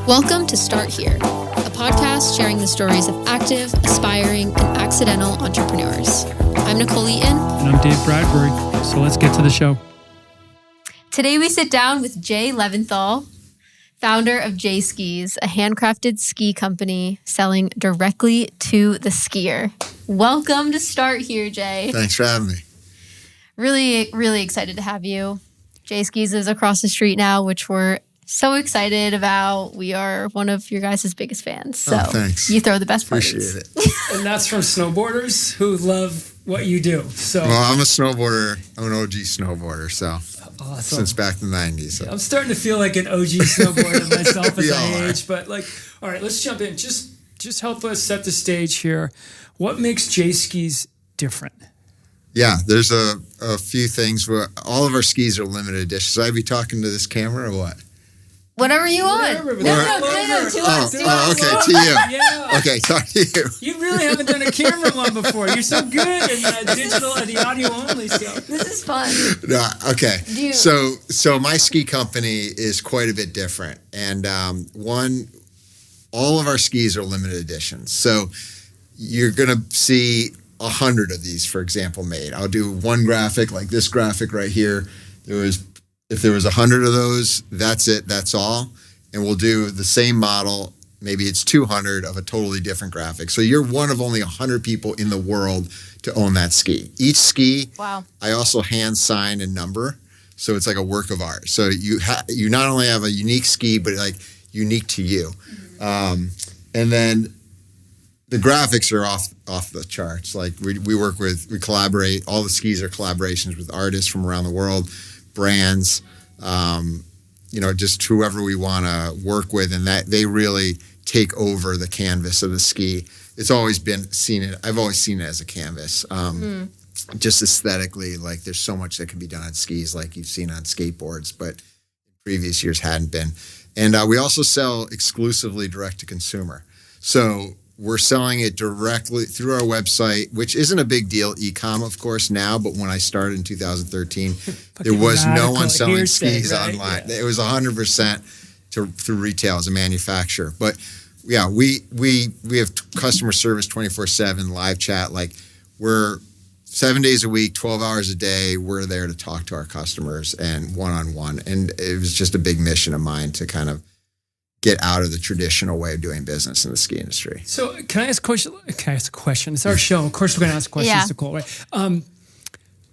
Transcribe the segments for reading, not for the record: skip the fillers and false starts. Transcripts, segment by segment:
Welcome to Start Here, a podcast sharing the stories of active, aspiring, and accidental entrepreneurs. I'm Nicole Eaton. And I'm Dave Bradbury. So let's get to the show. Today we sit down with Jay Levinthal, founder of J Skis, a handcrafted ski company selling directly to the skier. Welcome to Start Here, Jay. Thanks for having me. Really, really excited to have you. J Skis is across the street now, which we're so excited about. We are one of your guys' biggest fans. So thanks. You throw the best parties. Appreciate it. And that's from snowboarders who love what you do. So, well, I'm a snowboarder. I'm an OG snowboarder, so since back in the 90s. So. I'm starting to feel like an OG snowboarder myself as I are. age. But all right, let's jump in. Just help us set the stage here. What makes J Skis different? Yeah, there's a few things. All of our skis are limited edition. So I'd be talking to this camera or what? Whatever you want. Whatever, No, to us. Okay, to you. Yeah. Okay, talk to you. You really haven't done a camera one before. You're so good in digital and the audio only stuff. This is fun. No, okay. So my ski company is quite a bit different. And all of our skis are limited editions. So you're going to see 100 of these, for example, made. I'll do one graphic, like this graphic right here. If there was 100 of those, that's it, that's all. And we'll do the same model, maybe it's 200 of a totally different graphic. So you're one of only 100 people in the world to own that ski. Each ski, wow. I also hand sign and number. So it's like a work of art. So you not only have a unique ski, but like unique to you. And then the graphics are off the charts. Like we collaborate. All the skis are collaborations with artists from around the world, brands, just whoever we want to work with, and that they really take over the canvas of the ski. It's always been I've always seen it as a canvas. Just aesthetically, like there's so much that can be done on skis, like you've seen on skateboards, but in previous years hadn't been. And we also sell exclusively direct to consumer. So we're selling it directly through our website, which isn't a big deal, e-com, of course, now. But when I started in 2013, there was no one selling skis online. Yeah. It was 100% through retail as a manufacturer. But yeah, we have customer service 24/7, live chat. Like we're 7 days a week, 12 hours a day. We're there to talk to our customers and one-on-one. And it was just a big mission of mine to kind of get out of the traditional way of doing business in the ski industry. So can I ask a question? It's our show. Of course we're going to ask questions, Nicole, right?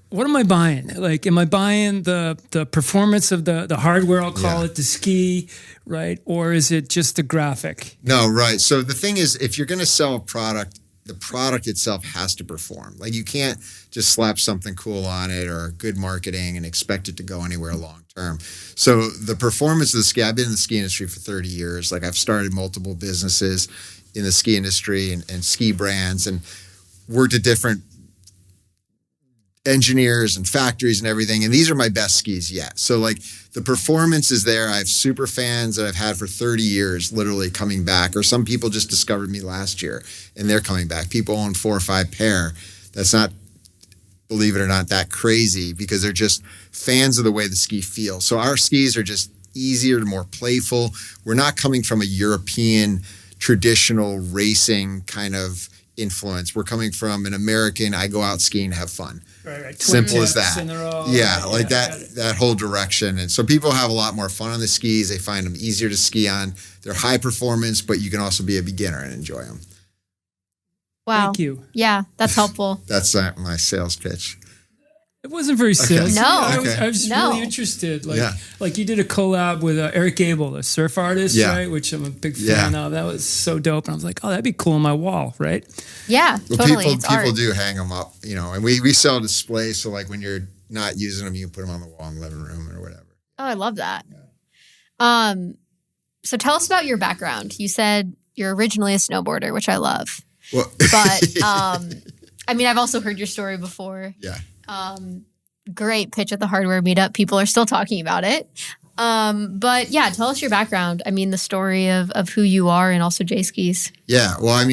What am I buying? Like, am I buying the performance of the hardware, I'll call it, the ski, right? Or is it just the graphic? No, right. So the thing is, if you're going to sell a product, the product itself has to perform. Like you can't just slap something cool on it or good marketing and expect it to go anywhere long term. So the performance of the ski, I've been in the ski industry for 30 years. Like I've started multiple businesses in the ski industry and ski brands and worked at different engineers and factories and everything. And these are my best skis yet. So like the performance is there. I have super fans that I've had for 30 years, literally coming back, or some people just discovered me last year and they're coming back. People own 4 or 5 pair. That's not, believe it or not, that crazy because they're just fans of the way the ski feels. So our skis are just easier, more playful. We're not coming from a European traditional racing kind of influence. We're coming from an American, I go out skiing, have fun. Right. Simple as that. That whole direction. And so people have a lot more fun on the skis. They find them easier to ski on. They're high performance, but you can also be a beginner and enjoy them. Wow. Thank you. Yeah, that's helpful. That's my sales pitch. It wasn't very salesy. No. I was really interested. Like you did a collab with Eric Gable, the surf artist, right? Which I'm a big fan of. That was so dope. And I was like, oh, that'd be cool on my wall, right? Yeah, well, totally. People do hang them up, and we sell displays. So like when you're not using them, you can put them on the wall in the living room or whatever. Oh, I love that. Yeah. So tell us about your background. You said you're originally a snowboarder, which I love. Well, but I've also heard your story before. Yeah. Great pitch at the hardware meetup. People are still talking about it. But yeah, tell us your background. The story of who you are and also J Skis. Yeah. Well,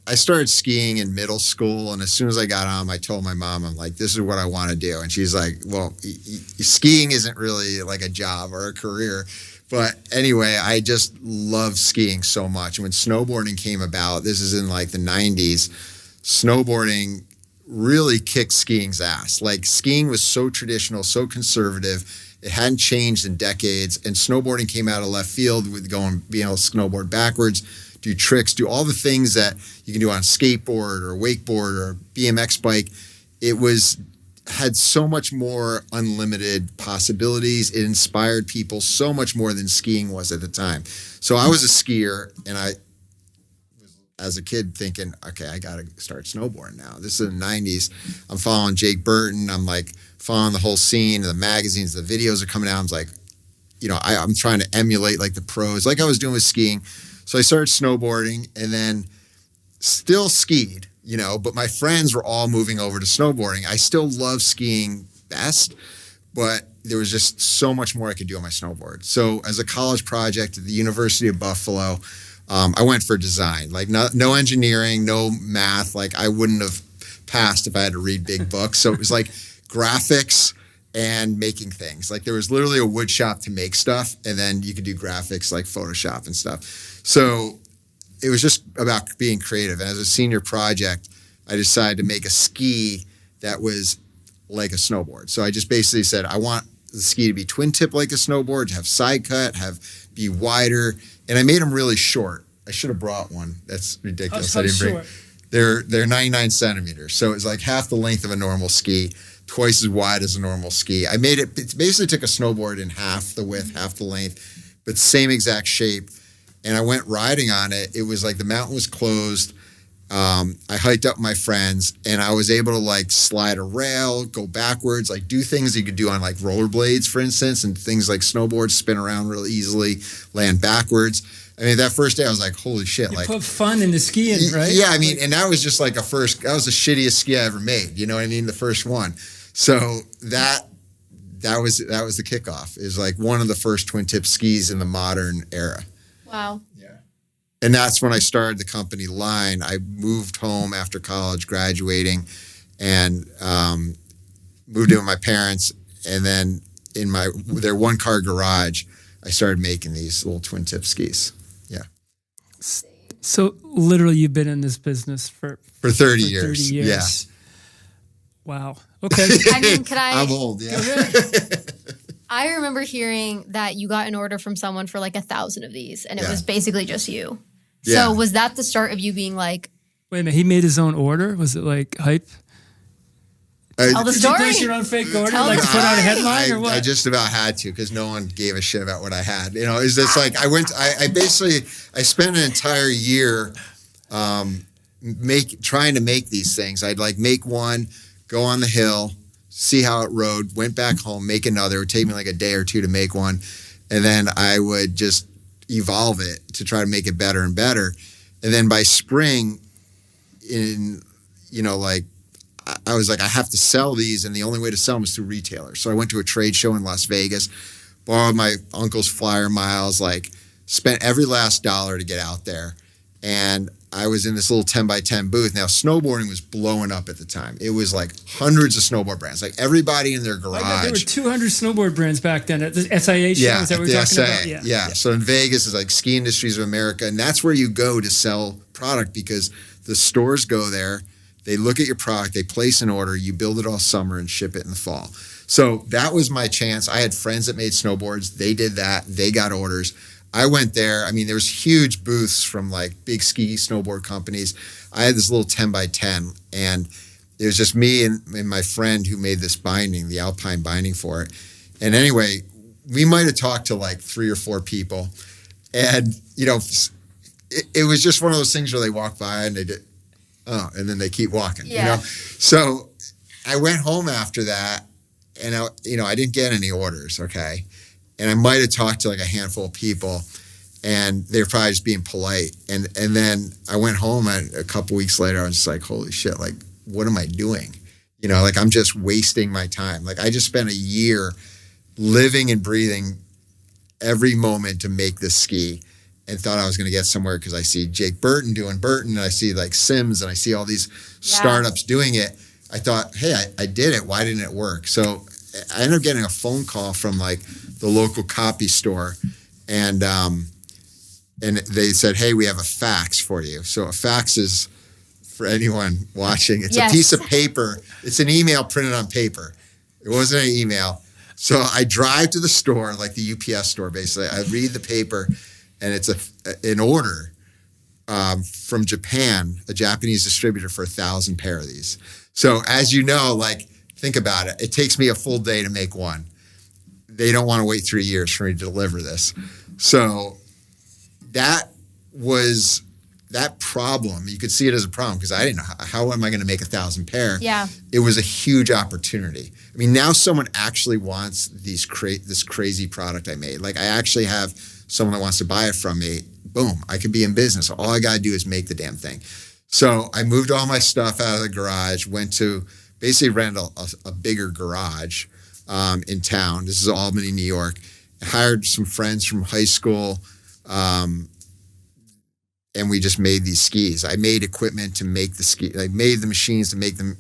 I started skiing in middle school, and as soon as I got home, I told my mom, I'm like, this is what I want to do. And she's like, well, skiing isn't really like a job or a career, But anyway, I just love skiing so much. And when snowboarding came about, this is in like the 90s, snowboarding really kicked skiing's ass. Like skiing was so traditional, so conservative. It hadn't changed in decades. And snowboarding came out of left field with being able to snowboard backwards, do tricks, do all the things that you can do on a skateboard or a wakeboard or a BMX bike. It had so much more unlimited possibilities. It inspired people so much more than skiing was at the time. So I was a skier, and I was, as a kid, thinking, okay, I got to start snowboarding now. This is in the 90s. I'm following Jake Burton. I'm like following the whole scene, the magazines, the videos are coming out. I'm like, I'm trying to emulate like the pros, like I was doing with skiing. So I started snowboarding and then still skied. But my friends were all moving over to snowboarding. I still love skiing best, but there was just so much more I could do on my snowboard. So as a college project at the University of Buffalo, I went for design, like no engineering, no math. Like I wouldn't have passed if I had to read big books. So it was like graphics and making things. Like there was literally a wood shop to make stuff, and then you could do graphics like Photoshop and stuff. So it was just about being creative. And as a senior project, I decided to make a ski that was like a snowboard. So I just basically said, I want the ski to be twin tip like a snowboard, to have side cut, be wider. And I made them really short. I should have brought one. That's ridiculous. I didn't bring. They're 99 centimeters. So it's like half the length of a normal ski, twice as wide as a normal ski. I made it basically took a snowboard in half the width, half the length, but same exact shape. And I went riding on it. It was like the mountain was closed. I hiked up with my friends, and I was able to like slide a rail, go backwards, like do things you could do on like rollerblades, for instance, and things like snowboards, spin around real easily, land backwards. I mean, that first day I was like, holy shit. You like put fun into skiing, right? Yeah, I mean, and that was just like that was the shittiest ski I ever made. You know what I mean? The first one. So that was the kickoff. Is like one of the first twin tip skis in the modern era. Wow. Yeah. And that's when I started the company Line. I moved home after college, graduating, and moved in with my parents. And then in their one-car garage, I started making these little twin tip skis. Yeah. So literally you've been in this business for 30 years. 30 years. Yeah. Wow. Okay. I mean, I'm old, yeah. I remember hearing that you got an order from someone for like 1,000 of these, and it was basically just you. Yeah. So was that the start of you being like, wait a minute, he made his own order? Was it like hype? tell the Did story? you place your own fake order, Tell like the to put out a headline or what? I just about had to, because no one gave a shit about what I had. It's just like I spent an entire year trying to make these things. I'd like make one, go on the hill, see how it rode, went back home, make another. It would take me like a day or two to make one. And then I would just evolve it to try to make it better and better. And then by spring, I was like, I have to sell these. And the only way to sell them is through retailers. So I went to a trade show in Las Vegas, borrowed my uncle's flyer miles, like spent every last dollar to get out there. And I was in this little 10 by 10 booth. Now, snowboarding was blowing up at the time. It was like hundreds of snowboard brands, like everybody in their garage. There were 200 snowboard brands back then at the SIA show. Yeah, Is that what we're talking about? Yeah. So in Vegas is like Ski Industries of America. And that's where you go to sell product, because the stores go there. They look at your product. They place an order. You build it all summer and ship it in the fall. So that was my chance. I had friends that made snowboards. They did that. They got orders. I went there. I mean, there was huge booths from like big ski snowboard companies. I had this little 10 by 10, and it was just me and my friend who made this binding, the Alpine binding for it. And anyway, we might have talked to like 3 or 4 people, and it was just one of those things where they walk by and they did, and then they keep walking. Yeah. So I went home after that, and I didn't get any orders. Okay. And I might have talked to like a handful of people, and they were probably just being polite. And then I went home, and a couple weeks later, I was just like, holy shit, like, what am I doing? Like I'm just wasting my time. Like I just spent a year living and breathing every moment to make this ski, and thought I was going to get somewhere because I see Jake Burton doing Burton, and I see like Sims, and I see all these startups doing it. I thought, hey, I did it. Why didn't it work? So I ended up getting a phone call from like the local copy store, and they said, hey, we have a fax for you. So a fax is, for anyone watching, it's a piece of paper. It's an email printed on paper. It wasn't an email. So I drive to the store, like the UPS store, basically. I read the paper, and it's an order from Japan, a Japanese distributor, for 1,000 pair of these. So as you know, like, think about it. It takes me a full day to make one. They don't want to wait 3 years for me to deliver this. So that problem, you could see it as a problem, because I didn't know how am I going to make 1,000 pair. Yeah. It was a huge opportunity. I mean, now someone actually wants this crazy product I made. Like, I actually have someone that wants to buy it from me. Boom, I could be in business. All I got to do is make the damn thing. So I moved all my stuff out of the garage, went to basically rent a bigger garage in town. This is Albany, New York. I hired some friends from high school, and we just made these skis. I made equipment to make the ski. I made the machines to make the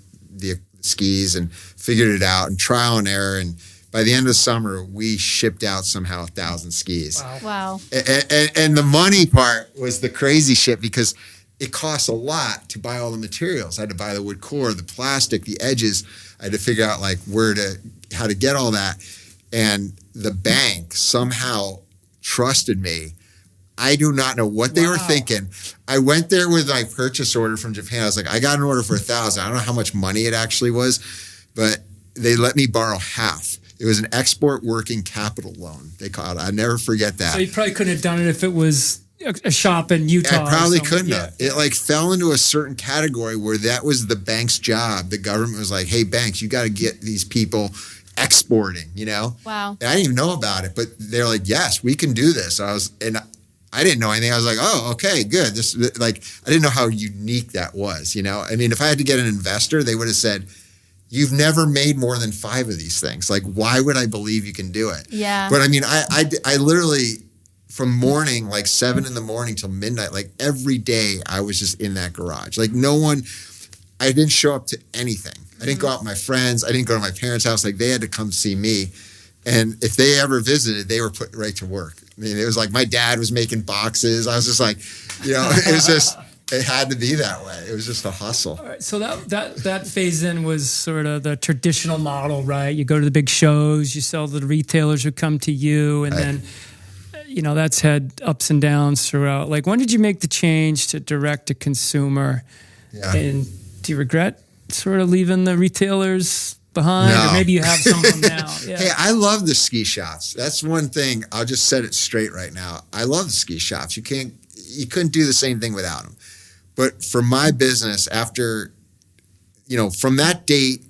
skis, and figured it out, and trial and error. And by the end of the summer, we shipped out somehow 1,000 skis. Wow. And the money part was the crazy shit, because it costs a lot to buy all the materials. I had to buy the wood core, the plastic, the edges. I had to figure out like how to get all that. And the bank somehow trusted me. I do not know what they were thinking. I went there with my purchase order from Japan. I was like, I got an order for 1,000. I don't know how much money it actually was, but they let me borrow half. It was an export working capital loan, they called it. I'll never forget that. So you probably couldn't have done it if it was a shop in Utah. I probably couldn't have. It like fell into a certain category where that was the bank's job. The government was like, hey, banks, you got to get these people exporting, you know? Wow. And I didn't even know about it, but they're like, yes, we can do this. I didn't know anything. I was like, oh, okay, good. I didn't know how unique that was, you know? I mean, if I had to get an investor, they would have said, you've never made more than 5 of these things. Like, why would I believe you can do it? Yeah. But I mean, I literally, from morning, like 7 a.m. till midnight, like every day I was just in that garage. Like I didn't show up to anything. I didn't go out with my friends. I didn't go to my parents' house. Like, they had to come see me. And if they ever visited, they were put right to work. I mean, it was like my dad was making boxes. I was just like, you know, it had to be that way. It was just a hustle. All right, so that phase in was sort of the traditional model, right? You go to the big shows, you sell to the retailers who come to you, and then, you know, that's had ups and downs throughout. Like, when did you make the change to direct to consumer? Yeah. And do you regret sort of leaving the retailers behind? No. Or maybe you have some of them now. Yeah. Hey, I love the ski shops. That's one thing. I'll just set it straight right now. I love the ski shops. You couldn't do the same thing without them. But for my business, after, you know, from that date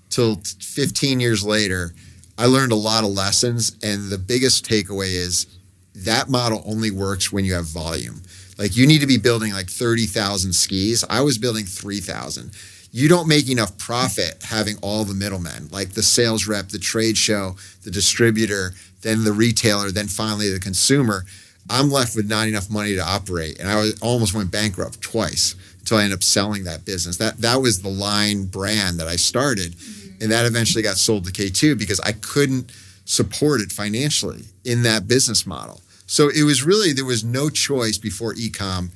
till 15 years later, I learned a lot of lessons. And the biggest takeaway is that model only works when you have volume. Like, you need to be building like 30,000 skis. I was building 3,000. You don't make enough profit having all the middlemen, like the sales rep, the trade show, the distributor, then the retailer, then finally the consumer. I'm left with not enough money to operate. And I almost went bankrupt twice until I ended up selling that business. That was the Line brand that I started. And that eventually got sold to K2 because I couldn't support it financially in that business model. So it was really, there was no choice before e-com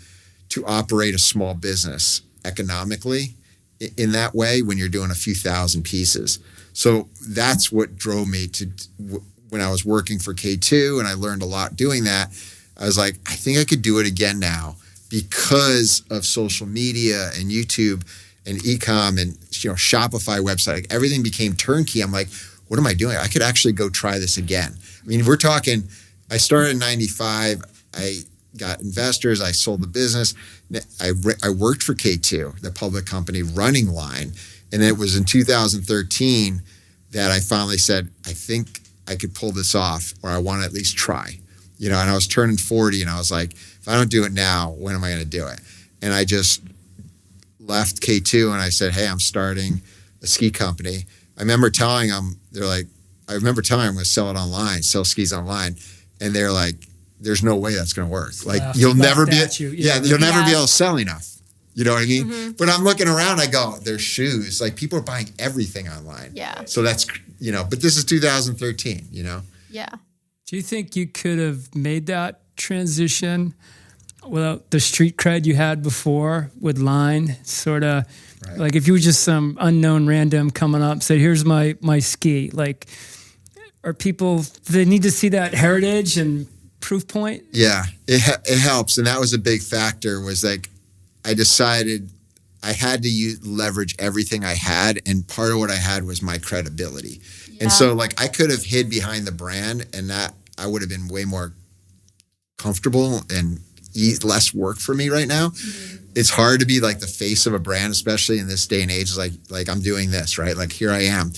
to operate a small business economically in that way when you're doing a few thousand pieces. So that's what drove me to, when I was working for K2 and I learned a lot doing that, I was like, I think I could do it again now because of social media and YouTube and e-com and, you know, Shopify website. Like, everything became turnkey. I'm like, what am I doing? I could actually go try this again. I mean, we're talking, I started in 95. I got investors. I sold the business. I worked for K2, the public company, running Line. And it was in 2013 that I finally said, I think I could pull this off, or I want to at least try. You know, and I was turning 40 and I was like, if I don't do it now, when am I going to do it? And I just left K2 and I said, hey, I'm starting a ski company. I remember telling them, I'm going to sell it online, sell skis online. And they're like, there's no way that's going to work. Like, you'll never be able to sell enough. You know what I mean? Mm-hmm. But I'm looking around, I go, there's shoes. Like, people are buying everything online. Yeah. So that's, you know, but this is 2013, you know? Yeah. Do you think you could have made that transition without the street cred you had before with Line? Sort of like if you were just some unknown random coming up, say, here's my ski. Like, are people, do they need to see that heritage and proof point? Yeah, it helps. And that was a big factor, was like, I decided I had to leverage everything I had. And part of what I had was my credibility. Yeah. And so like I could have hid behind the brand, and that I would have been way more comfortable and less work for me right now. Mm-hmm. It's hard to be like the face of a brand, especially in this day and age. Like I'm doing this, right? Like here I am.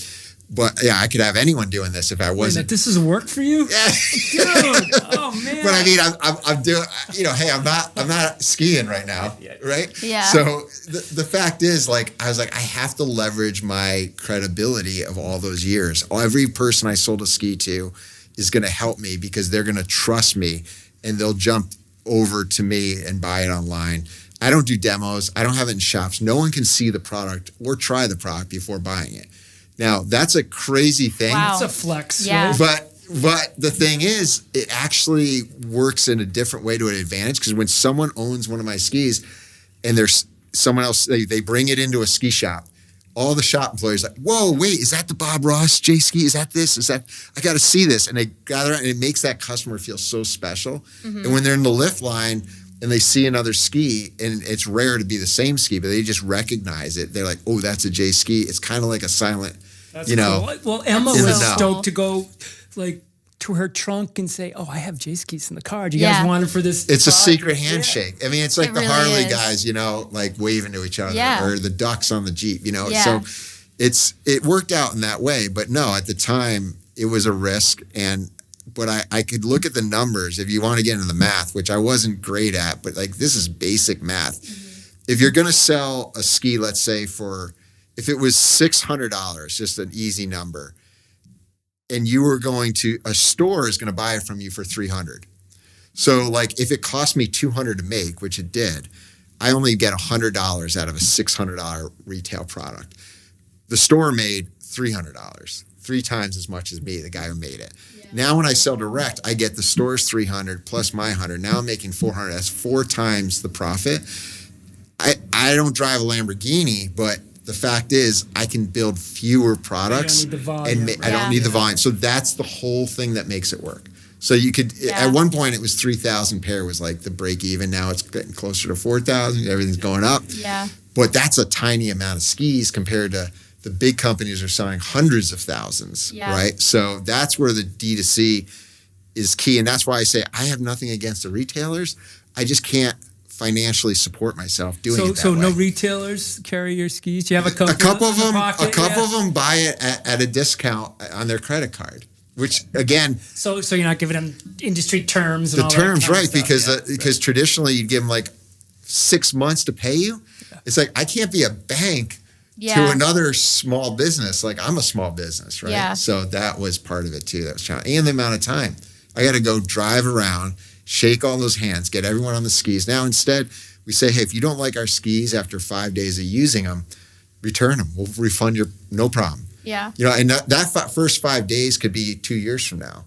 But yeah, I could have anyone doing this if I wasn't. This is work for you? Yeah. Dude, oh man. But I mean, I'm doing, hey, I'm not skiing right now, right? Yeah. So the fact is, like, I was like, I have to leverage my credibility of all those years. Every person I sold a ski to is going to help me because they're going to trust me, and they'll jump over to me and buy it online. I don't do demos. I don't have it in shops. No one can see the product or try the product before buying it. Now, that's a crazy thing. Wow. It's a flex. Yeah. Right? But the thing is, it actually works in a different way to an advantage, because when someone owns one of my skis and there's someone else, they bring it into a ski shop, all the shop employees are like, whoa, wait, is that the Bob Ross J Ski? Is that this? Is that, I got to see this. And they gather, and it makes that customer feel so special. Mm-hmm. And when they're in the lift line and they see another ski, and it's rare to be the same ski, but they just recognize it. They're like, oh, that's a J Ski. It's kind of like a silent, That's cool. Well, Emma was so stoked to go like to her trunk and say, "Oh, I have J skis in the car. Do you guys want it for this?" It's a secret handshake. Yeah. I mean, it's like the really Harley is. guys, like waving to each other, or the ducks on the Jeep, Yeah. So it worked out in that way. But no, at the time it was a risk, but I could look at the numbers if you want to get into the math, which I wasn't great at, but like this is basic math. Mm-hmm. If you're going to sell a ski, let's say if it was $600, just an easy number, and you were a store is going to buy it from you for $300. So like if it cost me $200 to make, which it did, I only get $100 out of a $600 retail product. The store made $300, 3 times as much as me, the guy who made it. Yeah. Now when I sell direct, I get the store's $300 plus my $100. Now I'm making $400. That's 4 times the profit. I don't drive a Lamborghini, but the fact is, I can build fewer products, and I don't need the volume. So that's the whole thing that makes it work. So you could, at one point it was 3,000 pair was like the break even. Now it's getting closer to 4,000. Everything's going up. Yeah. But that's a tiny amount of skis compared to the big companies are selling hundreds of thousands, right? So that's where the D2C is key. And that's why I say I have nothing against the retailers. I just can't financially support myself doing it that way. So no retailers carry your skis? Do you have a couple of them? A couple of them buy it at a discount on their credit card, which again. So you're not giving them industry terms and the all terms, that kind right? of stuff. Because traditionally you'd give them like 6 months to pay you. Yeah. It's like I can't be a bank to another small business. Like I'm a small business, right? Yeah. So that was part of it too. That was challenging. And the amount of time I got to go drive around, shake all those hands, get everyone on the skis. Now, instead, we say, hey, if you don't like our skis after 5 days of using them, return them. We'll refund your, no problem. Yeah. And that first 5 days could be 2 years from now.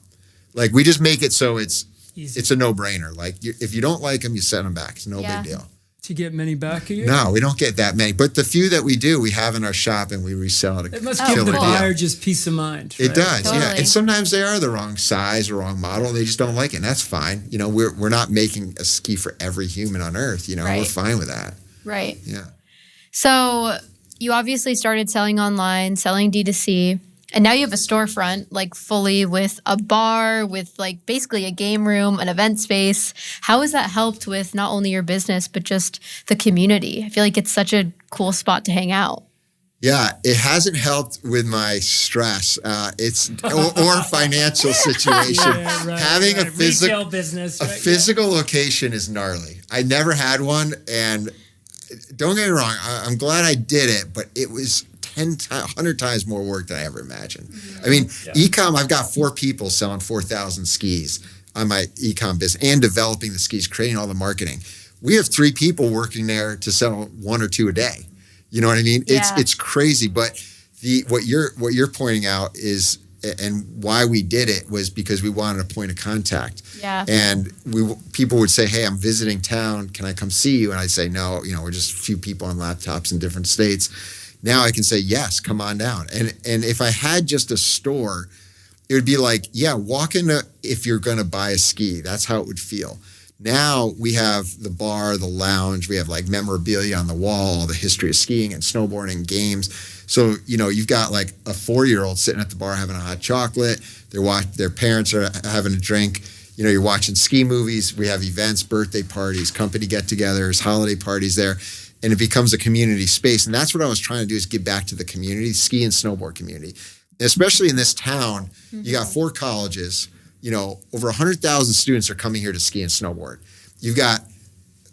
Like, we just make it so it's easy. It's a no-brainer. Like, if you don't like them, you send them back. It's no big deal. Do you get many back a year? No, we don't get that many. But the few that we do, we have in our shop and we resell it. It must give the buyer just peace of mind. Right? It does, totally. yeah. And sometimes they are the wrong size or wrong model. And they just don't like it. And that's fine. We're not making a ski for every human on earth. We're fine with that. Right. Yeah. So you obviously started selling online, selling D2C. And now you have a storefront, like fully with a bar, with like basically a game room, an event space. How has that helped with not only your business, but just the community? I feel like it's such a cool spot to hang out. Yeah, it hasn't helped with my stress. Or financial situation. Having a retail business, physical location is gnarly. I never had one, and don't get me wrong, I'm glad I did it, but it was 100 times more work than I ever imagined. I mean, e-com, I've got 4 people selling 4,000 skis on my e-com business and developing the skis, creating all the marketing. We have 3 people working there to sell 1 or 2 a day. You know what I mean? Yeah. It's crazy. But what you're pointing out is and why we did it was because we wanted a point of contact. Yeah. And people would say, hey, I'm visiting town. Can I come see you? And I'd say, no, we're just a few people on laptops in different states. Now I can say, yes, come on down. And if I had just a store, it would be like, yeah, walk in if you're going to buy a ski. That's how it would feel. Now we have the bar, the lounge. We have like memorabilia on the wall, the history of skiing and snowboarding, games. So, you've got like a 4-year-old sitting at the bar having a hot chocolate. Their parents are having a drink. You're watching ski movies. We have events, birthday parties, company get-togethers, holiday parties there. And it becomes a community space. And that's what I was trying to do, is give back to the community, ski and snowboard community. Especially in this town, you got 4 colleges. Over 100,000 students are coming here to ski and snowboard. You've got,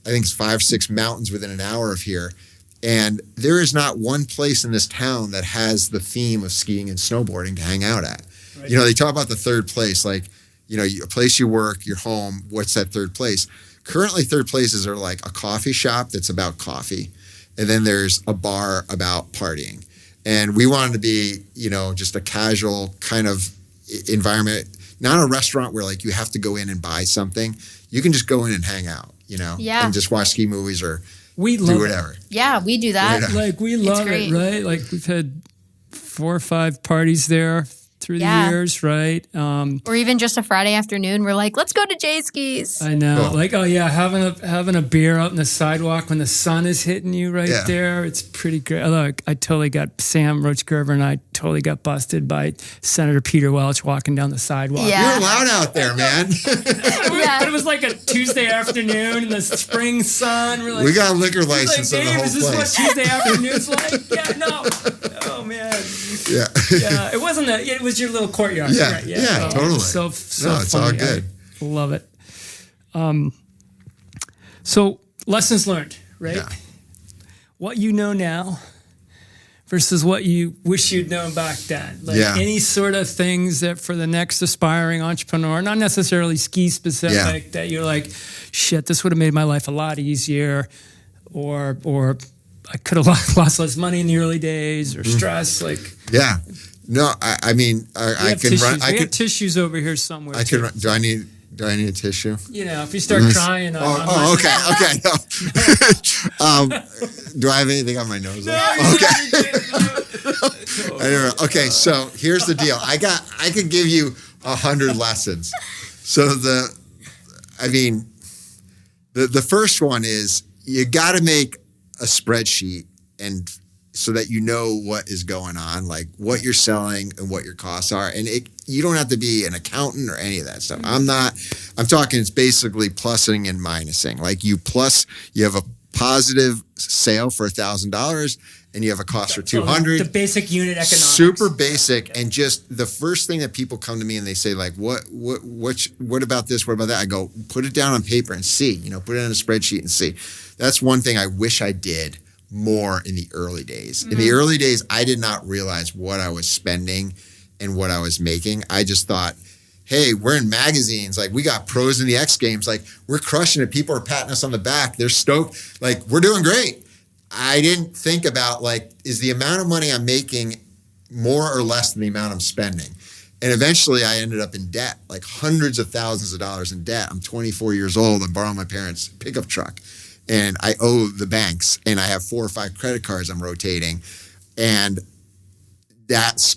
I think it's 5 or 6 mountains within an hour of here. And there is not one place in this town that has the theme of skiing and snowboarding to hang out at. Right. They talk about the third place, like, a place you work, your home, what's that third place? Currently, third places are like a coffee shop that's about coffee. And then there's a bar about partying. And we wanted to be, just a casual kind of environment, not a restaurant where like you have to go in and buy something. You can just go in and hang out, and just watch ski movies or do whatever. Yeah, we do that. Like we love it, right? Like we've had 4 or 5 parties there through the years, right? Or even just a Friday afternoon, we're like, let's go to J Skis. I know. Cool. Like, having a beer out on the sidewalk when the sun is hitting you there. It's pretty great. Look, I totally got Sam Roach-Gerber and I totally got busted by Senator Peter Welch walking down the sidewalk. Yeah. You're loud out there, man. But it was like a Tuesday afternoon in the spring sun. We're like, we got a liquor license on the whole place. Is this what Tuesday afternoon's like? Yeah, no. Oh, man. Yeah. Yeah, it wasn't it was your little courtyard. Yeah, right? Totally. So it's funny. all good. I love it. So lessons learned, right? Yeah. What you know now versus what you wish you'd known back then. Like any sort of things that for the next aspiring entrepreneur, not necessarily ski specific, that you're like, shit, this would have made my life a lot easier, or I could have lost less money in the early days, or stress. Like, no, I mean, I can tissues. run. I got tissues over here somewhere. I can run. Do I need a tissue? If you start crying. Okay. No. Do I have anything on my nose? No. Okay. Okay. So here's the deal. I could give you 100 lessons. So the first one is you got to make a spreadsheet and so that you know what is going on, like what you're selling and what your costs are. And you don't have to be an accountant or any of that stuff. I'm talking it's basically plussing and minusing. Like you have a positive sale for $1,000 and you have a cost for $200. The basic unit economics. Super basic. And just the first thing that people come to me and they say like, what about this? What about that? I go, put it down on paper and see, put it on a spreadsheet and see. That's one thing I wish I did more in the early days. In the early days, I did not realize what I was spending and what I was making. I just thought, hey, we're in magazines. Like we got pros in the X Games. Like we're crushing it. People are patting us on the back. They're stoked. Like we're doing great. I didn't think about like, is the amount of money I'm making more or less than the amount I'm spending? And eventually I ended up in debt, like hundreds of thousands of dollars in debt. I'm 24 years old. I'm borrowing my parents' pickup truck. And I owe the banks, and I have 4 or 5 credit cards I'm rotating, and that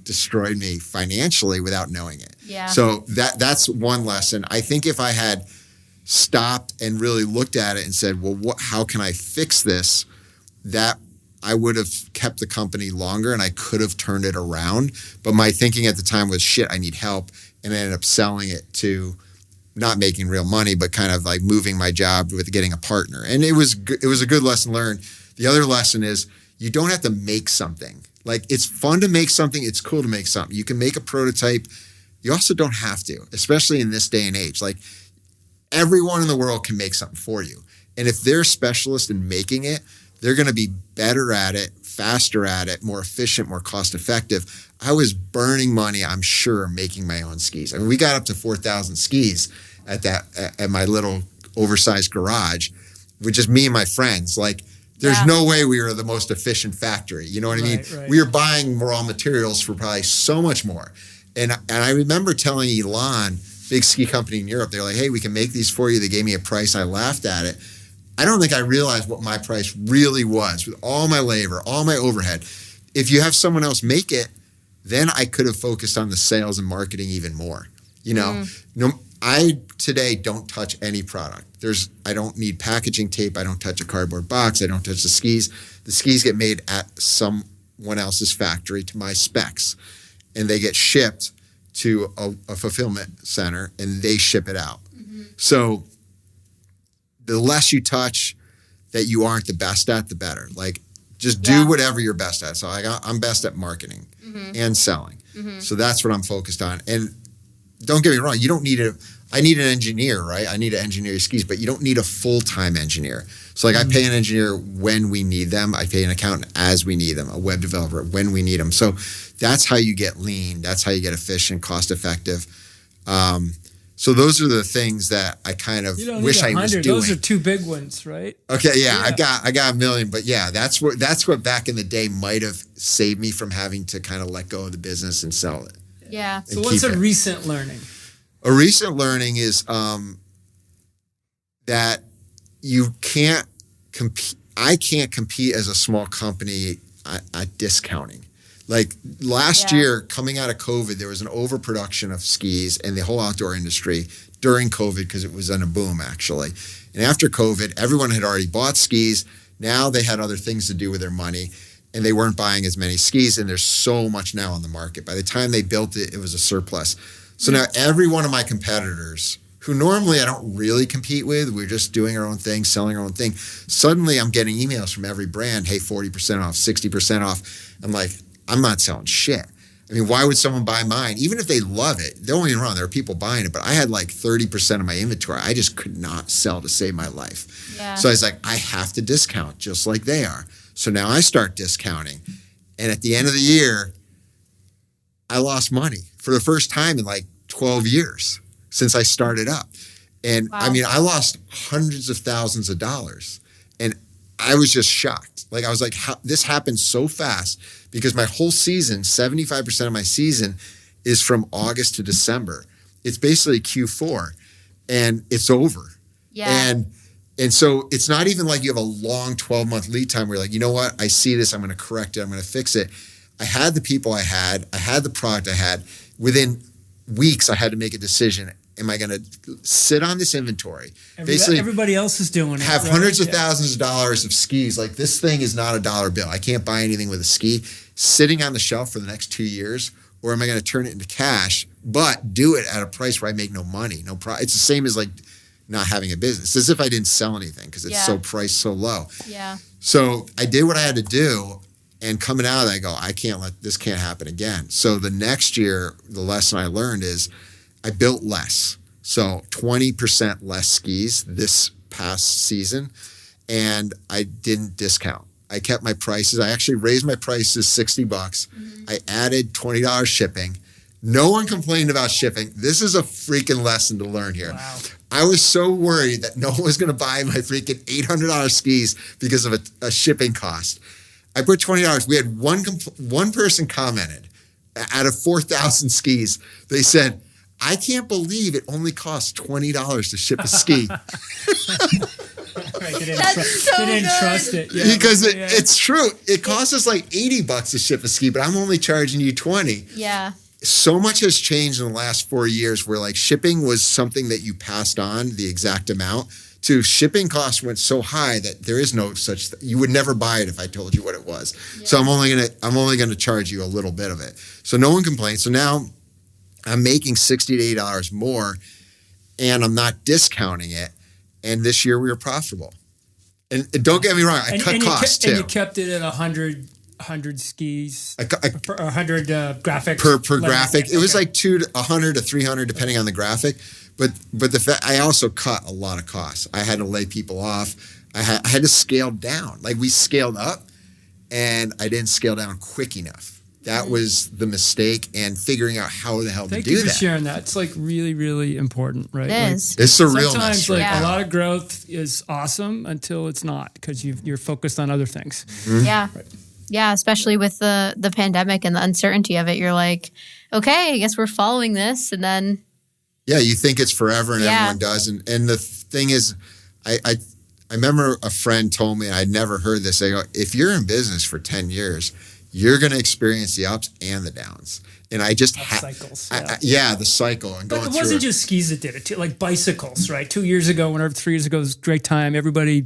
destroyed me financially without knowing it. Yeah. So that's one lesson. I think if I had stopped and really looked at it and said, well, how can I fix this? That I would have kept the company longer, and I could have turned it around. But my thinking at the time was, shit, I need help, and I ended up selling it to. Not making real money, but kind of like moving my job with getting a partner. And it was a good lesson learned. The other lesson is you don't have to make something. Like it's fun to make something. It's cool to make something. You can make a prototype. You also don't have to, especially in this day and age. Like everyone in the world can make something for you. And if they're a specialist in making it, they're going to be better at it, faster at it, more efficient, more cost effective. I was burning money, I'm sure, making my own skis. I mean, we got up to 4,000 skis at my little oversized garage with just me and my friends. Like There's no way we were the most efficient factory. You know what I mean? Right. We were buying raw materials for probably so much more. And I remember telling Elon, big ski company in Europe, they're like, hey, we can make these for you. They gave me a price. I laughed at it. I don't think I realized what my price really was with all my labor, all my overhead. If you have someone else make it, then I could have focused on the sales and marketing even more. You know, I today don't touch any product. I don't need packaging tape. I don't touch a cardboard box. I don't touch the skis. The skis get made at someone else's factory to my specs, and they get shipped to a fulfillment center, and they ship it out. So the less you touch that you aren't the best at, the better. Like, just do whatever you're best at. So I'm best at marketing and selling. So that's what I'm focused on. And don't get me wrong, you don't need I need an engineer, right? I need to engineer your skis, but you don't need a full-time engineer. So like I pay an engineer when we need them. I pay an accountant as we need them, a web developer when we need them. So that's how you get lean. That's how you get efficient, cost-effective. So those are the things that I kind of wish I was doing. Those are two big ones, right? Okay, yeah. I got a million, but yeah, that's what back in the day might have saved me from having to kind of let go of the business and sell it. Yeah. So what's a recent learning? A recent learning is that you can't compete. I can't compete as a small company at discounting. Like last year, coming out of COVID, there was an overproduction of skis in the whole outdoor industry during COVID because it was in a boom, actually. And after COVID, everyone had already bought skis. Now they had other things to do with their money, and they weren't buying as many skis, and there's so much now on the market. By the time they built it, it was a surplus. So now every one of my competitors, who normally I don't really compete with, we're just doing our own thing, selling our own thing. Suddenly I'm getting emails from every brand, hey, 40% off, 60% off. I'm like, I'm not selling shit. I mean, why would someone buy mine? Even if they love it, don't get me wrong, there are people buying it, but I had like 30% of my inventory. I just could not sell to save my life. Yeah. So I was like, I have to discount just like they are. So now I start discounting. And at the end of the year, I lost money for the first time in like 12 years since I started up. And I mean, I lost hundreds of thousands of dollars. And I was just shocked. Like, I was like, how, this happened so fast because my whole season, 75% of my season is from August to December. It's basically Q4 and it's over. Yeah. And so it's not even like you have a long 12-month lead time where you're like, you know what? I see this. I'm going to correct it. I'm going to fix it. I had the people I had the product I had. Within weeks, I had to make a decision. Am I going to sit on this inventory? Basically, everybody else is doing it. Have hundreds of thousands of dollars of skis. Like, this thing is not a dollar bill. I can't buy anything with a ski sitting on the shelf for the next 2 years. Or am I going to turn it into cash, but do it at a price where I make no money? It's the same as like not having a business. It's as if I didn't sell anything because it's so priced so low. Yeah. So I did what I had to do. And coming out of that, I go, this can't happen again. So the next year, the lesson I learned is I built less. So 20% less skis this past season. And I didn't discount. I kept my prices. I actually raised my prices $60. I added $20 shipping. No one complained about shipping. This is a freaking lesson to learn here. Wow. I was so worried that no one was going to buy my freaking $800 skis because of a shipping cost. I put $20. We had one person commented out of 4,000 skis. They said, I can't believe it only costs $20 to ship a ski. Right, they didn't trust it. Yeah. Because it's true. It costs us like $80 to ship a ski, but I'm only charging you $20. Yeah. So much has changed in the last 4 years where like shipping was something that you passed on the exact amount. To shipping costs went so high that there is no such you would never buy it if I told you what it was. Yeah. So I'm only gonna charge you a little bit of it. So no one complains. So now I'm making $60 to $80 more, and I'm not discounting it. And this year we were profitable. And don't get me wrong, I cut costs too. And you kept it at 100 skis, 100 graphics per graphic. It was like 100 to 300 depending on the graphic. But I also cut a lot of costs. I had to lay people off. I had to scale down. Like, we scaled up, and I didn't scale down quick enough. That was the mistake, and figuring out how the hell to do that. Thank you for sharing that. It's like really, really important, right? It is. It's the realness. Sometimes like Yeah. a lot of growth is awesome until it's not, because you're focused on other things. Yeah. Yeah, especially with the pandemic and the uncertainty of it. You're like, okay, I guess we're following this. And then. Yeah, you think it's forever, and everyone does. And the thing is, I remember a friend told me, I'd never heard this. They go, if you're in business for 10 years, you're going to experience the ups and the downs. And I just cycles. The cycle. And but going it wasn't through just skis that did it, too. Like bicycles, right? 3 years ago was a great time. Everybody,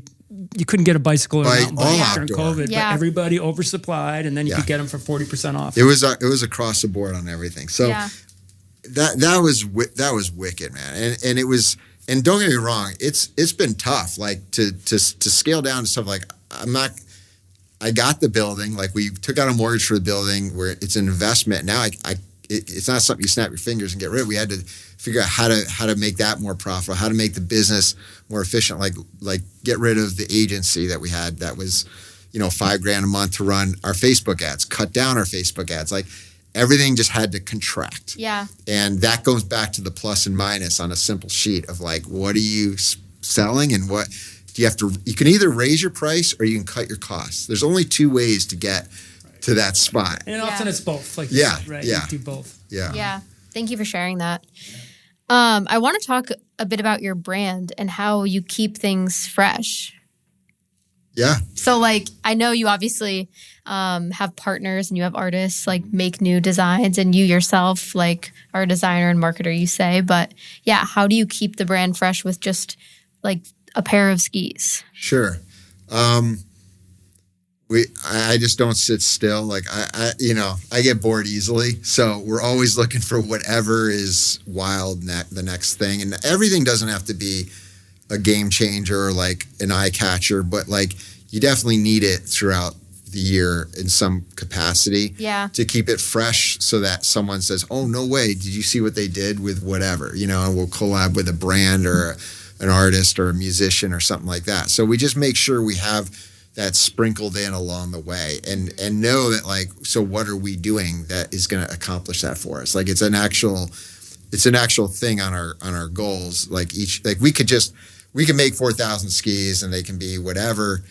you couldn't get a bicycle or a mountain bike during COVID, but everybody oversupplied, and then you could get them for 40% off. It was across the board on everything. So that was wicked, man. And it was, and don't get me wrong, it's been tough, like to scale down to stuff like I got the building, like we took out a mortgage for the building where it's an investment. Now it's not something you snap your fingers and get rid of. We had to figure out how to make that more profitable, how to make the business more efficient, like get rid of the agency that we had that was, $5,000 a month to run our Facebook ads, cut down our Facebook ads. Like everything just had to contract. Yeah. And that goes back to the plus and minus on a simple sheet of like, what are you selling and what you can either raise your price or you can cut your costs. There's only two ways to get to that spot. And often it's both. Like you said, right? You do both. Yeah. Yeah. Thank you for sharing that. I want to talk a bit about your brand and how you keep things fresh. Yeah. So like, I know you obviously have partners and you have artists like make new designs, and you yourself like are a designer and marketer, you say, but yeah, how do you keep the brand fresh with just like a pair of skis? Sure. I just don't sit still. Like I get bored easily. So we're always looking for whatever is wild, the next thing. And everything doesn't have to be a game changer or like an eye catcher, but like you definitely need it throughout the year in some capacity to keep it fresh, so that someone says, oh, no way, did you see what they did with whatever, and we'll collab with a brand or an artist or a musician or something like that. So we just make sure we have that sprinkled in along the way, and know that like, so what are we doing that is going to accomplish that for us? Like it's an actual thing on our goals. Like we can make 4,000 skis and they can be whatever,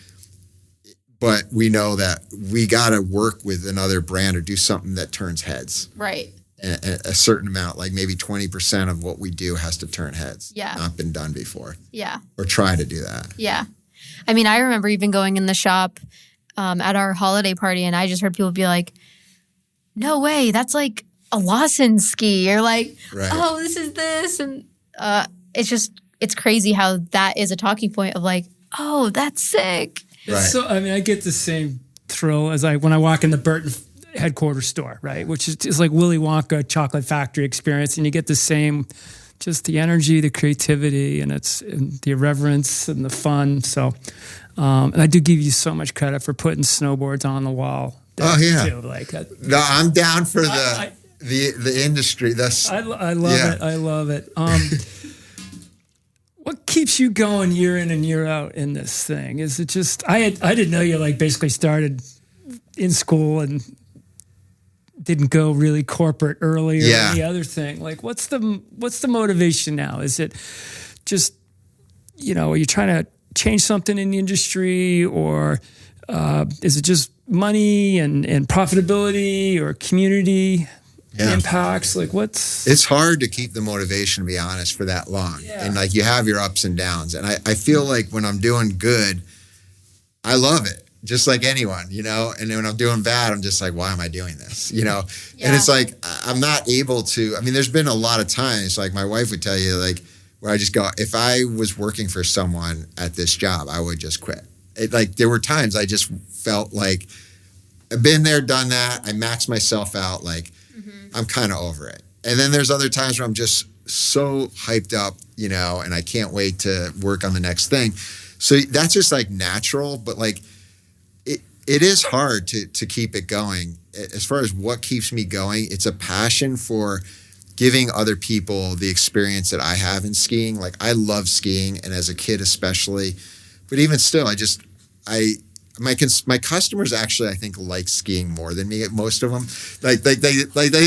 but we know that we got to work with another brand or do something that turns heads. Right. A certain amount, like maybe 20% of what we do has to turn heads. Yeah. Not been done before. Yeah. Or try to do that. Yeah. I mean, I remember even going in the shop at our holiday party, and I just heard people be like, no way, that's like a Lawson ski. Or like, oh, this is this. And it's crazy how that is a talking point of like, oh, that's sick. Right. So, I mean, I get the same thrill as when I walk in the Burton headquarters store, right? Which is like Willy Wonka chocolate factory experience. And you get the same, just the energy, the creativity, and the irreverence and the fun. So, and I do give you so much credit for putting snowboards on the wall. Oh yeah. Too. Like, no, I'm down for the industry. I love it. I love it. What keeps you going year in and year out in this thing? Is it just I didn't know you like basically started in school and didn't go really corporate early or any other thing. Like what's the motivation now? Is it just are you trying to change something in the industry, or is it just money and profitability or community impacts? Like it's hard to keep the motivation, to be honest, for that long. And like you have your ups and downs. And I feel like when I'm doing good, I love it. Just like anyone, and then when I'm doing bad, I'm just like, why am I doing this? And it's like, I'm not able to, I mean, there's been a lot of times, like my wife would tell you, like, where I just go, if I was working for someone at this job, I would just quit. Like there were times I just felt like I've been there, done that. I maxed myself out. Like I'm kind of over it. And then there's other times where I'm just so hyped up, and I can't wait to work on the next thing. So that's just like natural, but like it is hard to keep it going. As far as what keeps me going, it's a passion for giving other people the experience that I have in skiing. Like I love skiing, and as a kid especially, but even still, my customers actually, I think, like skiing more than me. Most of them, they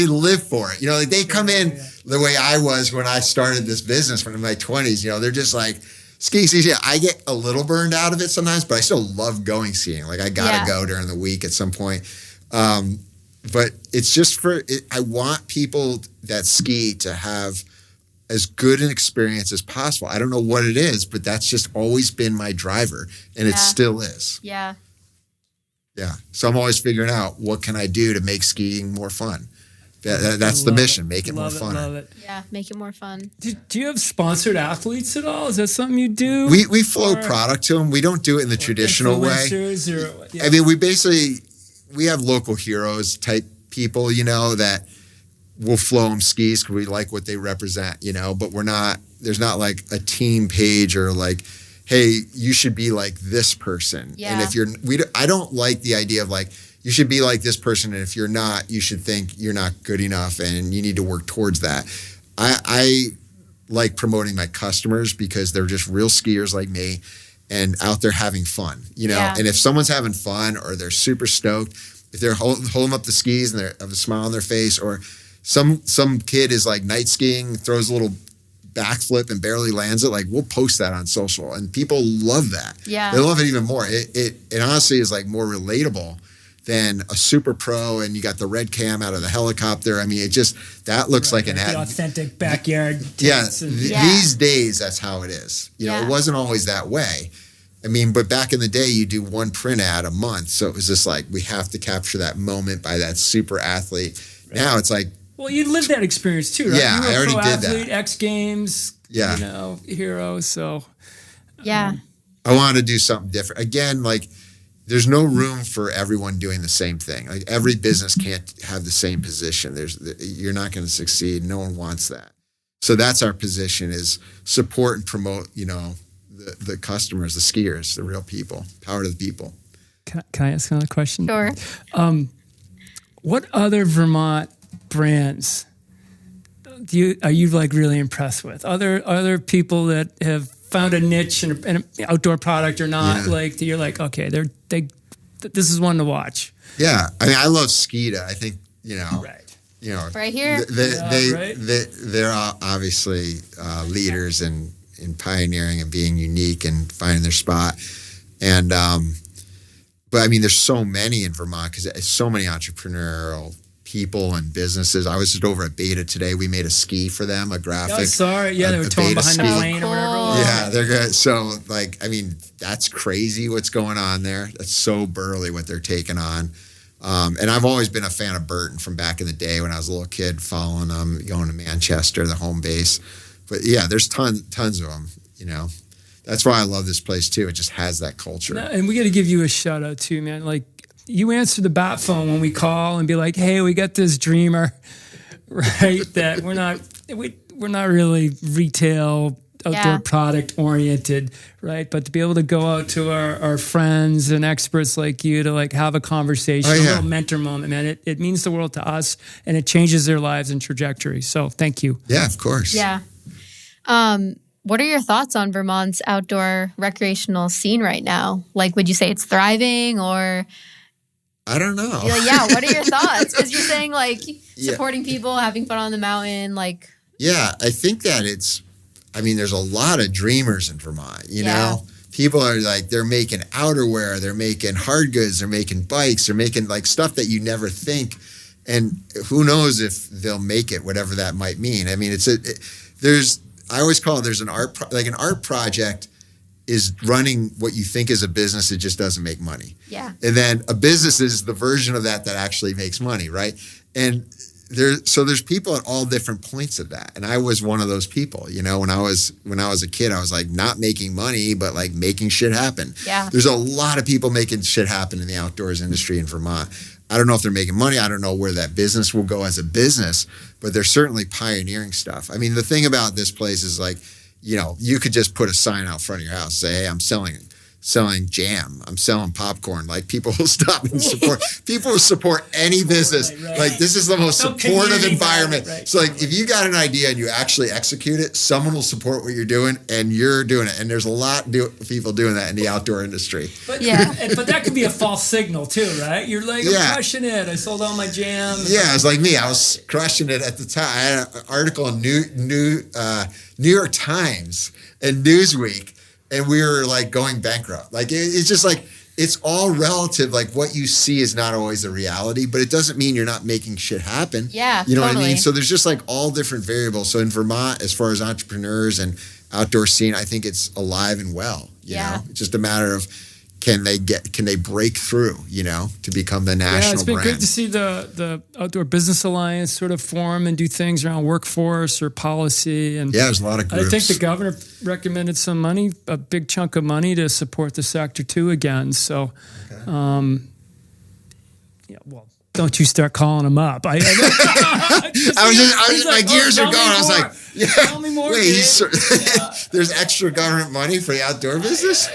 live for it. Like they come in the way I was when I started this business when in my 20s. They're just like ski. Yeah, I get a little burned out of it sometimes, but I still love going skiing. Like I gotta go during the week at some point. But it's just I want people that ski to have as good an experience as possible. I don't know what it is, but that's just always been my driver, and it still is. Yeah. Yeah. So I'm always figuring out what can I do to make skiing more fun. That's the mission. Make it more fun. Love it. Yeah, make it more fun. Do you have sponsored athletes at all? Is that something you do? We flow product to them. We don't do it in the traditional way. I mean, we have local heroes type people, that we'll flow them skis because we like what they represent, but there's not like a team page or like, hey, you should be like this person. Yeah. And I don't like the idea of like, you should be like this person. And if you're not, you should think you're not good enough and you need to work towards that. I like promoting my customers because they're just real skiers like me and out there having fun, and if someone's having fun or they're super stoked, if they're holding up the skis and they have a smile on their face, or some kid is like night skiing, throws a little backflip and barely lands it, like we'll post that on social and people love that. Yeah. They love it even more. It honestly is like more relatable than a super pro and you got the red cam out of the helicopter. I mean, that looks like an ad. Authentic backyard. These days, that's how it is. It wasn't always that way. I mean, but back in the day, you do one print ad a month. So it was just like, we have to capture that moment by that super athlete. Right. Now it's like. Well, you lived that experience too, right? Yeah, I already did that. X Games, hero. So. Yeah. I wanted to do something different. Again, like, there's no room for everyone doing the same thing. Like, every business can't have the same position. You're not going to succeed. No one wants that. So that's our position, is support and promote, the customers, the skiers, the real people, power to the people. Can I ask another question? Sure. What other Vermont brands are you like really impressed with? Other people that have found a niche in an outdoor product or not, like that you're like, okay, this is one to watch. Yeah, I mean, I love Skeeta. I think Right. Right here. They're obviously leaders in pioneering and being unique and finding their spot. And, but I mean, there's so many in Vermont because there's so many entrepreneurial people and businesses. I was just over at Beta today. We made a ski for them, a graphic. Oh, sorry. Yeah, they were towing behind the plane or whatever it was. Yeah, they're good. So, like, I mean, that's crazy what's going on there. That's so burly what they're taking on. And I've always been a fan of Burton from back in the day when I was a little kid, following them, going to Manchester, the home base. But yeah, there's tons of them, That's why I love this place too. It just has that culture. No, and we got to give you a shout out too, man. Like, you answer the bat phone when we call and be like, hey, we got this dreamer, right? That we're not really retail outdoor product oriented, right? But to be able to go out to our friends and experts like you to like have a conversation, a little mentor moment, man, it means the world to us and it changes their lives and trajectory. So thank you. Yeah, of course. Yeah. What are your thoughts on Vermont's outdoor recreational scene right now? Like, would you say it's thriving or? I don't know. Yeah. What are your thoughts? Because you're saying like supporting people, having fun on the mountain, like. Yeah, I think that there's a lot of dreamers in Vermont, you know? People are like, they're making outerwear, they're making hard goods, they're making bikes, they're making like stuff that you never think. And who knows if they'll make it, whatever that might mean. I mean, I always call it, there's an art project is running what you think is a business. It just doesn't make money. Yeah. And then a business is the version of that actually makes money, right? And there's people at all different points of that. And I was one of those people, when I was a kid, I was like not making money, but like making shit happen. Yeah. There's a lot of people making shit happen in the outdoors industry in Vermont. I don't know if they're making money. I don't know where that business will go as a business, but they're certainly pioneering stuff. I mean, the thing about this place is like, you could just put a sign out front of your house, say, hey, I'm selling selling jam. I'm selling popcorn. Like people will stop and support. People will support any business. Right. Like this is the most supportive environment. Right. So like if you got an idea and you actually execute it, someone will support what you're doing and you're doing it. And there's a lot of people doing that in the outdoor industry. But that could be a false signal too, right? You're like, I'm crushing it. I sold all my jam. Yeah, it's like me. I was crushing it at the time. I had an article in New York Times and Newsweek, and we were like going bankrupt. Like it's just like it's all relative. Like what you see is not always the reality, but it doesn't mean you're not making shit happen. Yeah, you know totally. what I mean. So there's just like all different variables. So in Vermont, as far as entrepreneurs and outdoor scene, I think it's alive and well. You know, it's just a matter of can they break through, to become the national Yeah, it's been brand. good to see the Outdoor Business Alliance sort of form and do things around workforce or policy. And there's a lot of groups. I think the governor recommended some money, a big chunk of money to support the sector too again. So, don't you start calling him up. My gears are going. I was like, tell me more. Wait, there's extra government money for the outdoor business?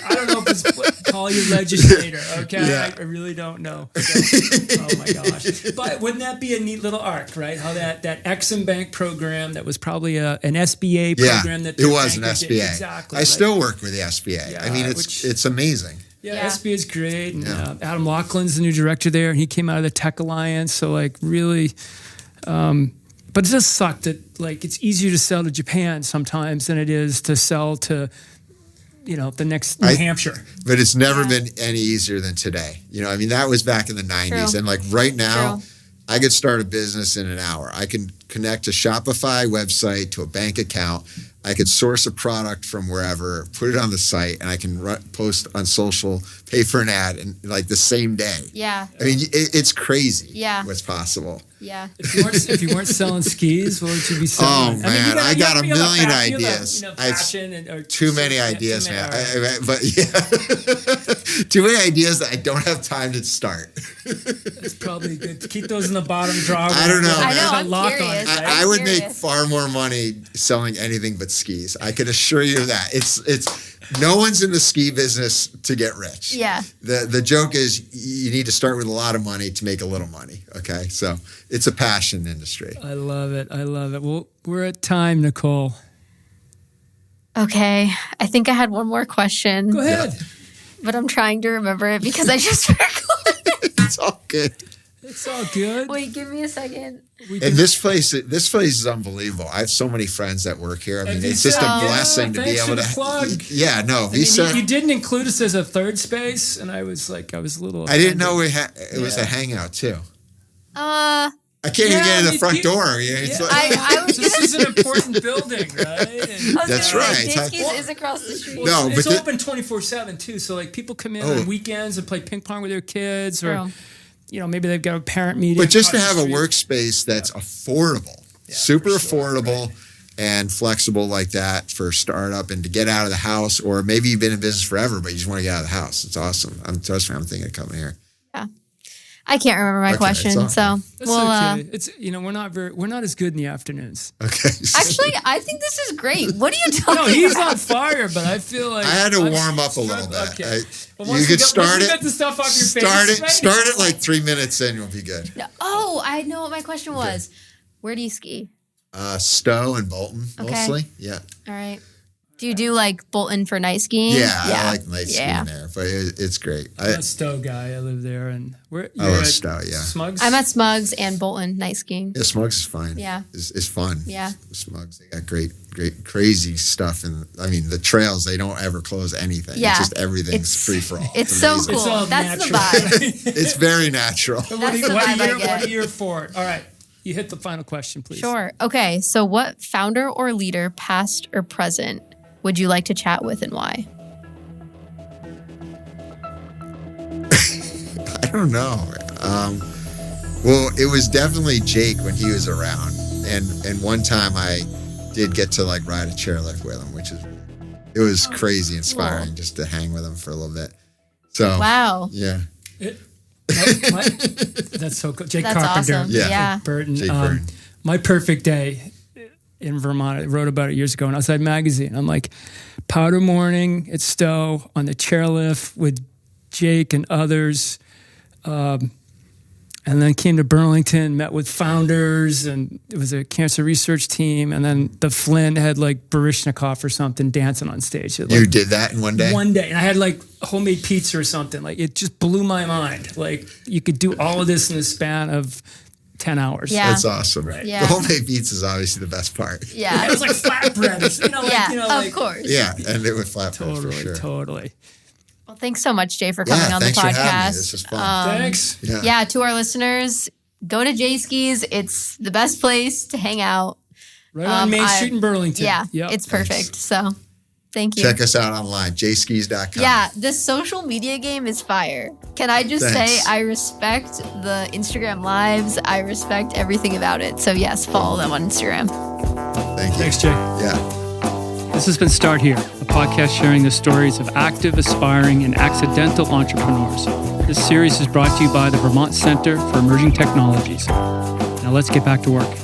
I don't know if it's call your legislator, okay? Yeah. I really don't know. So, oh my gosh. But wouldn't that be a neat little arc, right? How that Exim Bank program that was probably an SBA program that it was an SBA. Did. Exactly. I still work with the SBA. Yeah, I mean, it's amazing. Yeah, SBA is great. And Adam Laughlin's the new director there, and he came out of the Tech Alliance. So like really, but it does suck that like it's easier to sell to Japan sometimes than it is to sell to the next New Hampshire. But it's never been any easier than today. I mean, that was back in the 90s. True. And like right now, I could start a business in an hour. I can connect a Shopify website to a bank account. I could source a product from wherever, put it on the site, and I can post on social, pay for an ad, and like the same day. Yeah. I mean, it's crazy. Yeah. What's possible. Yeah. If you weren't selling skis, what would you be selling? Oh man, I got a million ideas. Too many ideas, man. Too many ideas that I don't have time to start. That's probably good to keep those in the bottom drawer. I don't know. I know. I'm curious. I would make far more money selling anything but skis. I can assure you that. It's no one's in the ski business to get rich. Yeah. The joke is you need to start with a lot of money to make a little money. Okay, so it's a passion industry. I love it. Well, we're at time, Nicole. Okay, I think I had one more question. Go ahead. But I'm trying to remember it because I just forgot. It's all good. It's all good. Wait, give me a second. And this place is unbelievable. I have so many friends that work here. I mean, it's just a blessing to be able to. Plug. Yeah, no. VCET. You didn't include us as a third space, and I was a little. I didn't know it was a hangout too. I can't even get in the front door. This is an important building, right? That's right. Disky's is across the street. Well, it's open 24/7 too. So like people come in on weekends and play ping pong with their kids, or maybe they've got a parent meeting. But just to have a workspace that's affordable, super affordable, and flexible like that for a startup, and to get out of the house, or maybe you've been in business forever, but you just want to get out of the house. It's awesome. Trust me, I'm thinking of coming here. Yeah. I can't remember my question, so okay. It's we're not as good in the afternoons. Okay. Actually, I think this is great. What are you talking about? He's on fire, but I feel like I had to warm up a little bit. Okay. You could start it. Get the stuff off your face. Start it like 3 minutes in, you'll be good. No, I know what my question was. Where do you ski? Stowe and Bolton mostly. Yeah. All right. Do you do like Bolton for night skiing? Yeah, I like night skiing there, but it's great. I'm a Stowe guy. I live there, and I love Stowe. Yeah, Smugs. I'm at Smugs and Bolton night skiing. Yeah, Smugs is fine. Yeah, it's fun. Yeah, Smugs, they got great, crazy stuff, and I mean the trails, they don't ever close anything. Yeah, it's just everything's free for all. It's so cool. It's That's natural. The vibe. It's very natural. That's the vibe I get. What are you for it? All right. You hit the final question, please. Sure. Okay. So, what founder or leader, past or present, would you like to chat with, and why? I don't know. Well, it was definitely Jake when he was around, and one time I did get to like ride a chairlift with him, it was crazy inspiring just to hang with him for a little bit. So wow. Yeah. That's so cool. Jake That's Carpenter. Awesome. Yeah. Burton. Jake Burton. My perfect day in Vermont. I wrote about it years ago in Outside Magazine. I'm like, powder morning at Stowe on the chairlift with Jake and others. And then came to Burlington, met with founders, and it was a cancer research team. And then the Flynn had like Baryshnikov or something dancing on stage. Like, you did that in one day? One day. And I had like homemade pizza or something. Like it just blew my mind. Like you could do all of this in the span of 10 hours. Yeah. That's awesome. Right. Yeah. The homemade pizza is obviously the best part. Yeah. It was like flatbread. Of course. Yeah, and it was flatbread for sure. Totally. Well, thanks so much, Jay, for coming on the thanks for having me. podcast. This was fun. Thanks. Yeah, to our listeners, go to J Skis. It's the best place to hang out. Right on Main Street in Burlington. Yeah, Yep. it's perfect. So thank you. Check us out online, jskis.com. Yeah, the social media game is fire. Can I just say I respect the Instagram lives. I respect everything about it. So yes, follow them on Instagram. Thank you. Thanks, Jay. Yeah. This has been Start Here, a podcast sharing the stories of active, aspiring, and accidental entrepreneurs. This series is brought to you by the Vermont Center for Emerging Technologies. Now let's get back to work.